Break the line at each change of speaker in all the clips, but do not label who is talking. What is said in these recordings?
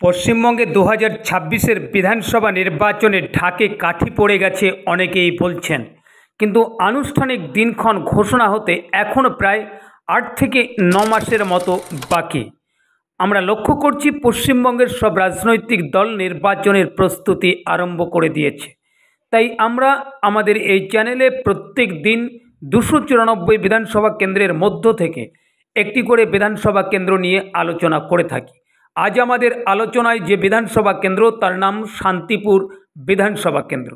পশ্চিমবঙ্গে 2026-এর বিধানসভা নির্বাচনে ঢাকে কাঠি পড়ে গেছে অনেকেই বলছেন, কিন্তু আনুষ্ঠানিক দিনক্ষণ ঘোষণা হতে এখনও প্রায় 8 থেকে 9 মাসের মতো বাকি। আমরা লক্ষ্য করছি পশ্চিমবঙ্গের সব রাজনৈতিক দল নির্বাচনের প্রস্তুতি আরম্ভ করে দিয়েছে। তাই আমরা আমাদের এই চ্যানেলে প্রত্যেক দিন 294 বিধানসভা কেন্দ্রের মধ্য থেকে একটি করে বিধানসভা কেন্দ্র নিয়ে আলোচনা করে থাকি। আজ আমাদের আলোচনায় যে বিধানসভা কেন্দ্র তার নাম শান্তিপুর বিধানসভা কেন্দ্র।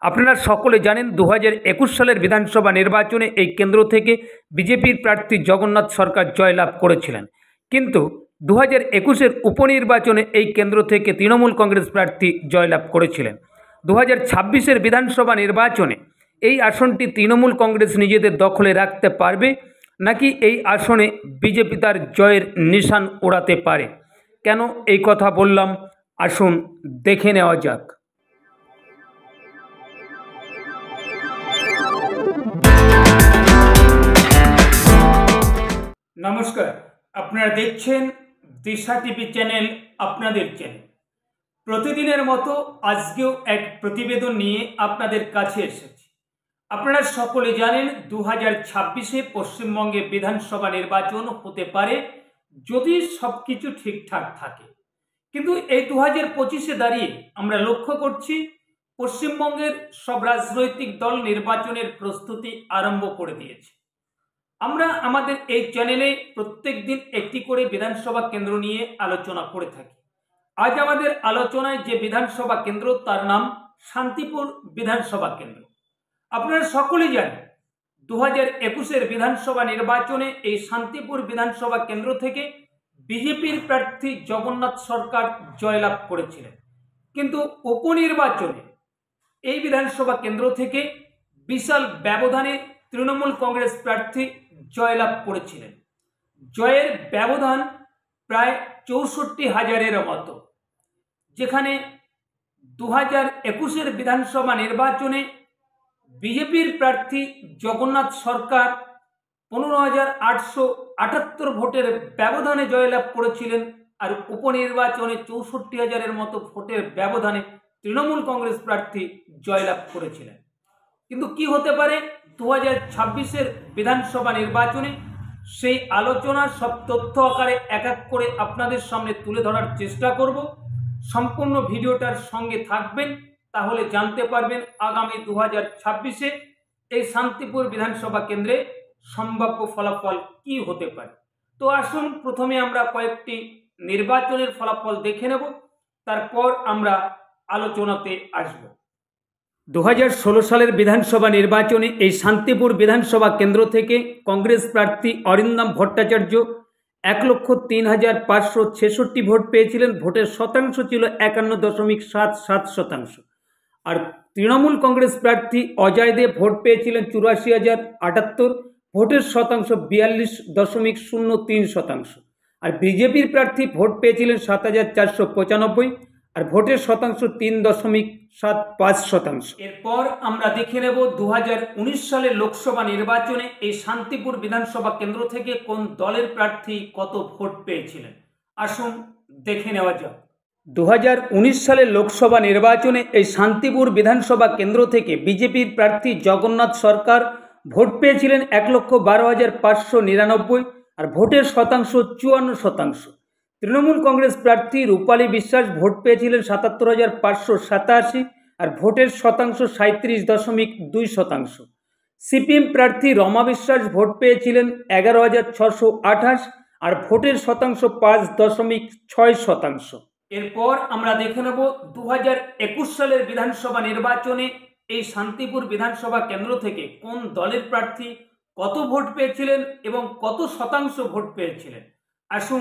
আপনারা সকলে জানেন 2021 সালের বিধানসভা নির্বাচনে এই কেন্দ্র থেকে বিজেপির প্রার্থী জগন্নাথ সরকার জয়লাভ করেছিলেন, কিন্তু 2021-এর উপনির্বাচনে এই কেন্দ্র থেকে তৃণমূল কংগ্রেস প্রার্থী জয়লাভ করেছিলেন। 2026-এর বিধানসভা নির্বাচনে এই আসনটি তৃণমূল কংগ্রেস নিজেদের দখলে রাখতে পারবে, নাকি এই আসনে বিজেপি তার জয়ের নিশান ওড়াতে পারে? কেন এই কথা বললাম, আসুন দেখে নেওয়া যাক। নমস্কার, আপনারা দেখছেন দিশা টিভি চ্যানেল, আপনাদের চ্যানেল। প্রতিদিনের মতো আজকেও এক প্রতিবেদন নিয়ে আপনাদের কাছে এসেছি। আপনারা সকলে জানেন 2026-এ পশ্চিমবঙ্গে বিধানসভা নির্বাচন হতে পারে যদি সব কিছু ঠিকঠাক থাকে, কিন্তু এই 2025-এ দাঁড়িয়ে আমরা লক্ষ্য করছি পশ্চিমবঙ্গের সব রাজনৈতিক দল নির্বাচনের প্রস্তুতি আরম্ভ করে দিয়েছে। আমরা আমাদের এই চ্যানেলে প্রত্যেক দিন একটি করে বিধানসভা কেন্দ্র নিয়ে আলোচনা করে থাকি। আজ আমাদের আলোচনায় যে বিধানসভা কেন্দ্র তার নাম শান্তিপুর বিধানসভা কেন্দ্র। আপনারা সকলেই জানেন 2021-এর বিধানসভা নির্বাচনে এই শান্তিপুর বিধানসভা কেন্দ্র থেকে বিজেপির প্রার্থী জগন্নাথ সরকার জয়লাভ করেছিলেন, কিন্তু উপনির্বাচনে এই বিধানসভা কেন্দ্র থেকে বিশাল ব্যবধানে তৃণমূল কংগ্রেস প্রার্থী জয়লাভ করেছিলেন। জয়ের ব্যবধান প্রায় 64,000-এর মতো, যেখানে 2021-এর বিধানসভা নির্বাচনে বিজেপির প্রার্থী জগন্নাথ সরকার 15,878 ভোটের ব্যবধানে জয়লাভ করেছিলেন, আর উপনির্বাচনে 64,000-এর মতো ভোটের ব্যবধানে তৃণমূল কংগ্রেস প্রার্থী জয়লাভ করেছিলেন। কিন্তু কি হতে পারে 2026-এর বিধানসভা নির্বাচনে, সেই আলোচনার সব তথ্য আকারে এক এক করে আপনাদের সামনে তুলে ধরার চেষ্টা করব। সম্পূর্ণ ভিডিওটার সঙ্গে থাকবেন, তাহলে জানতে পারবেন আগামী 2026-এ এই শান্তিপুর বিধানসভা কেন্দ্রে সম্ভাব্য ফলাফল কি হতে পারে। তো আসুন প্রথমে আমরা কয়েকটি নির্বাচনের ফলাফল দেখে নেব, তারপর আমরা আলোচনাতে আসব। 2016 সালের বিধানসভা নির্বাচনে এই শান্তিপুর বিধানসভা কেন্দ্র থেকে কংগ্রেস প্রার্থী অরিন্দম ভট্টাচার্য 1,03,566 ভোট পেয়েছিলেন। ভোটের শতাংশ ছিল 51.77%। আর তৃণমূল কংগ্রেস প্রার্থী অজয় দেব ভোট পেয়েছিলেন 84,078, ভোটের শতাংশ 42.03%। আর বিজেপির প্রার্থী ভোট পেয়েছিলেন 7,495, আর ভোটের শতাংশ 3.75%। এরপর আমরা দেখে নেব 2019 সালের লোকসভা নির্বাচনে এই শান্তিপুর বিধানসভা কেন্দ্র থেকে কোন দলের প্রার্থী কত ভোট পেয়েছিলেন। আসুন দেখে নেওয়া যাক। 2019 সালের লোকসভা নির্বাচনে এই শান্তিপুর বিধানসভা কেন্দ্র থেকে বিজেপির প্রার্থী জগন্নাথ সরকার ভোট পেয়েছিলেন 1,12,599, আর ভোটের শতাংশ 54%। তৃণমূল কংগ্রেস প্রার্থী রূপালী বিশ্বাস ভোট পেয়েছিলেন 77,587, আর ভোটের শতাংশ 37.2%। সিপিএম প্রার্থী রমা বিশ্বাস ভোট পেয়েছিলেন 11,628, আর ভোটের শতাংশ 5.6%। এরপর আমরা দেখে নেব 2021 সালের বিধানসভা নির্বাচনে এই শান্তিপুর বিধানসভা কেন্দ্র থেকে কোন দলের প্রার্থী কত ভোট পেয়েছিলেন এবং কত শতাংশ ভোট পেয়েছিলেন। আসুন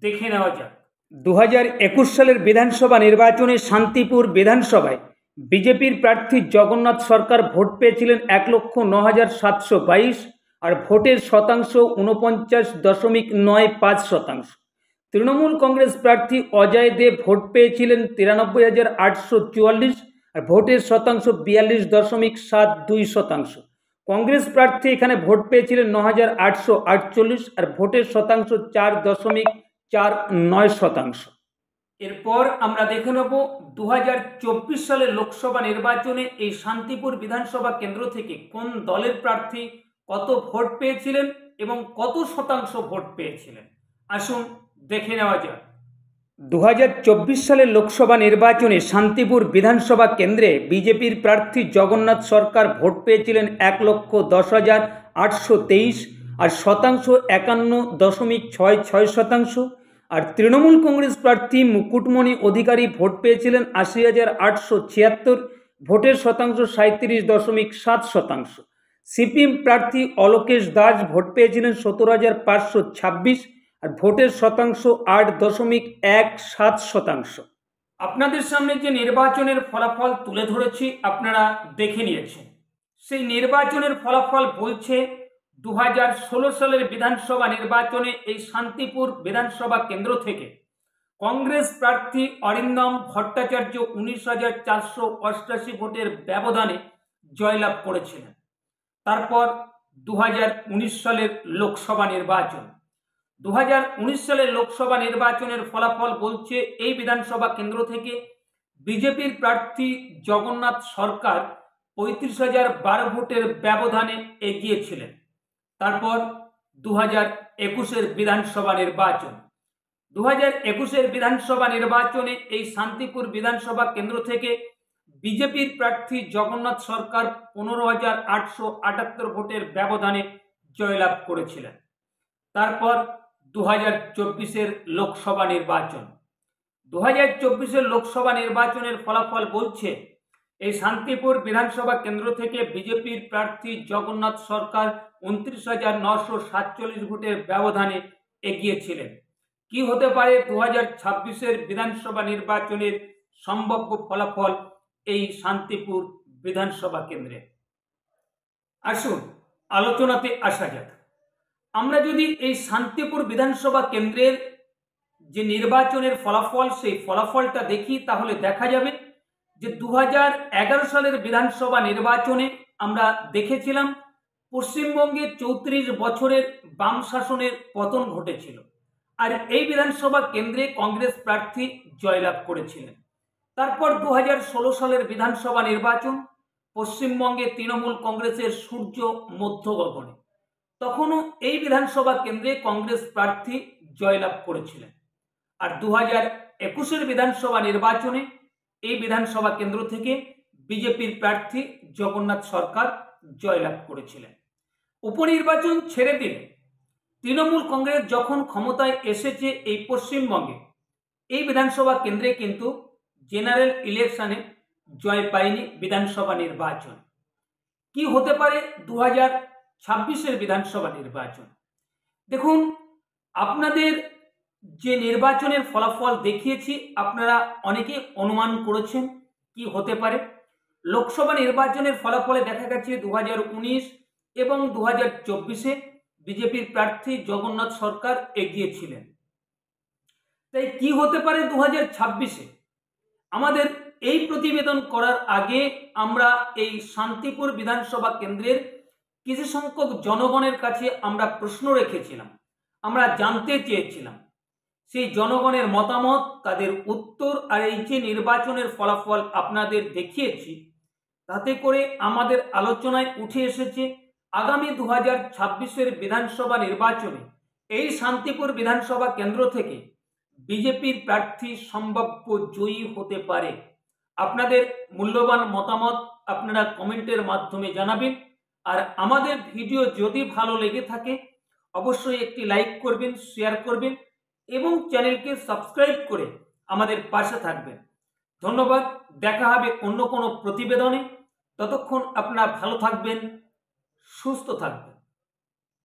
দেখে নেওয়া যাক। 2021 সালের বিধানসভা নির্বাচনে শান্তিপুর বিধানসভায় বিজেপির প্রার্থী জগন্নাথ সরকার ভোট পেয়েছিলেন 1,09,722, আর ভোটের শতাংশ 49.95%। তৃণমূল কংগ্রেস প্রার্থী অজয় দেব ভোট পেয়েছিলেন 93,844, আর ভোটের শতাংশ 42.72%। কংগ্রেস প্রার্থী এখানে ভোট পেয়েছিলেন 9,848, আর ভোটের শতাংশ 4.49%। এরপর আমরা দেখে নেব 2024 সালের লোকসভা নির্বাচনে এই শান্তিপুর বিধানসভা কেন্দ্র থেকে কোন দলের প্রার্থী কত ভোট পেয়েছিলেন এবং কত শতাংশ ভোট পেয়েছিলেন। আসুন দেখে নেওয়া যাক। 2024 সালের লোকসভা নির্বাচনে শান্তিপুর বিধানসভা কেন্দ্রে বিজেপির প্রার্থী জগন্নাথ সরকার ভোট পেয়েছিলেন 1,10,823 আর শতাংশ 51.66%। আর তৃণমূল কংগ্রেস প্রার্থী মুকুটমণি অধিকারী ভোট পেয়েছিলেন 80,876, ভোটের শতাংশ 37.7%। সিপিএম প্রার্থী অলোকেশ দাস ভোট পেয়েছিলেন 17,526 আর ভোটের শতাংশ 8.17%। আপনাদের সামনে যে নির্বাচনের ফলাফল তুলে ধরেছি আপনারা দেখে নিয়েছেন। সেই নির্বাচনের ফলাফল বলছে 2016 সালের বিধানসভা নির্বাচনে এই শান্তিপুর বিধানসভা কেন্দ্র থেকে কংগ্রেস প্রার্থী অরিন্দম ভট্টাচার্য 19,488 ভোটের ব্যবধানে জয়লাভ করেছিলেন। তারপর 2019 সালের লোকসভা নির্বাচন। 2019 সালের লোকসভা নির্বাচনের ফলাফল বলছে এই বিধানসভা কেন্দ্র থেকে বিজেপির প্রার্থী জগন্নাথ সরকার 35,012 ভোটের ব্যবধানে এগিয়েছিলেন। তারপর 2021 বিধানসভা নির্বাচন। 2021 বিধানসভা নির্বাচনে এই শান্তিপুর বিধানসভা কেন্দ্র থেকে বিজেপির প্রার্থী জগন্নাথ সরকার 15,878 ভোটের ব্যবধানে জয়লাভ করেছিলেন। তারপর 2024 লোকসভা নির্বাচন। 2024 লোকসভা নির্বাচনের ফলাফল বলছে এই শান্তিপুর বিধানসভা কেন্দ্র থেকে বিজেপির প্রার্থী জগন্নাথ সরকার 29,947 ভোটের ব্যবধানে এগিয়েছিলেন। কি হতে পারে 2026 বিধানসভা নির্বাচনের সম্ভাব্য ফলাফল এই শান্তিপুর বিধানসভা কেন্দ্রে? আসুন আলোচনাতে আসা যাক। আমরা যদি এই শান্তিপুর বিধানসভা কেন্দ্রের যে নির্বাচনের ফলাফল সেই ফলাফলটা দেখি তাহলে দেখা যাবে যে 2011 সালের বিধানসভা নির্বাচনে আমরা দেখেছিলাম পশ্চিমবঙ্গে 34 বছরের বাম শাসনের পতন ঘটেছিল আর এই বিধানসভা কেন্দ্রে কংগ্রেস প্রার্থী জয়লাভ করেছিলেন। তারপর 2016 সালের বিধানসভা নির্বাচন, পশ্চিমবঙ্গে তৃণমূল কংগ্রেসের সূর্য মধ্য গগনে, তখনও এই বিধানসভা কেন্দ্রে কংগ্রেস প্রার্থী জয়লাভ করেছিলেন। আর 2021 বিধানসভা নির্বাচনে এই বিধানসভা কেন্দ্র থেকে বিজেপির প্রার্থী জগন্নাথ সরকার জয়লাভ করেছিলেন। উপনির্বাচন ছেড়ে দিলে তৃণমূল কংগ্রেস যখন ক্ষমতায় এসেছে এই পশ্চিমবঙ্গে, এই বিধানসভা কেন্দ্রে কিন্তু জেনারেল ইলেকশনে জয় পায়নি বিধানসভা নির্বাচন। কি হতে পারে 2026 বিধানসভা নির্বাচন? দেখুন, আপনাদের যে নির্বাচনের ফলাফল দেখিয়েছি আপনারা অনেকে অনুমান করেছেন কি হতে পারে। লোকসভা নির্বাচনের ফলাফলে দেখা গেছে 2019 এবং 2024 বিজেপির প্রার্থী জগন্নাথ সরকার এগিয়েছিলেন। তাই কি হতে পারে 2026? আমাদের এই প্রতিবেদন করার আগে আমরা এই শান্তিপুর বিধানসভা কেন্দ্রের কিছু সংখ্যক জনগণের কাছে আমরা প্রশ্ন রেখেছিলাম, আমরা জানতে চেয়েছিলাম সেই জনগণের মতামত, তাদের উত্তর। আর এই যে নির্বাচনের ফলাফল আপনাদের দেখিয়েছি তাতে করে আমাদের আলোচনায় উঠে এসেছে আগামী 2026 বিধানসভা নির্বাচনে এই শান্তিপুর বিধানসভা কেন্দ্র থেকে বিজেপির প্রার্থী সম্ভাব্য জয়ী হতে পারে। আপনাদের মূল্যবান মতামত আপনারা কমেন্টের মাধ্যমে জানাবেন। আর আমাদের ভিডিও যদি ভালো লেগে থাকে অবশ্যই একটি লাইক করবেন, শেয়ার করবেন এবং চ্যানেলকে সাবস্ক্রাইব করে আমাদের পাশে থাকবেন। ধন্যবাদ। দেখা হবে অন্য কোনো প্রতিবেদনে। ততক্ষণ আপনারা ভালো থাকবেন, সুস্থ থাকবেন।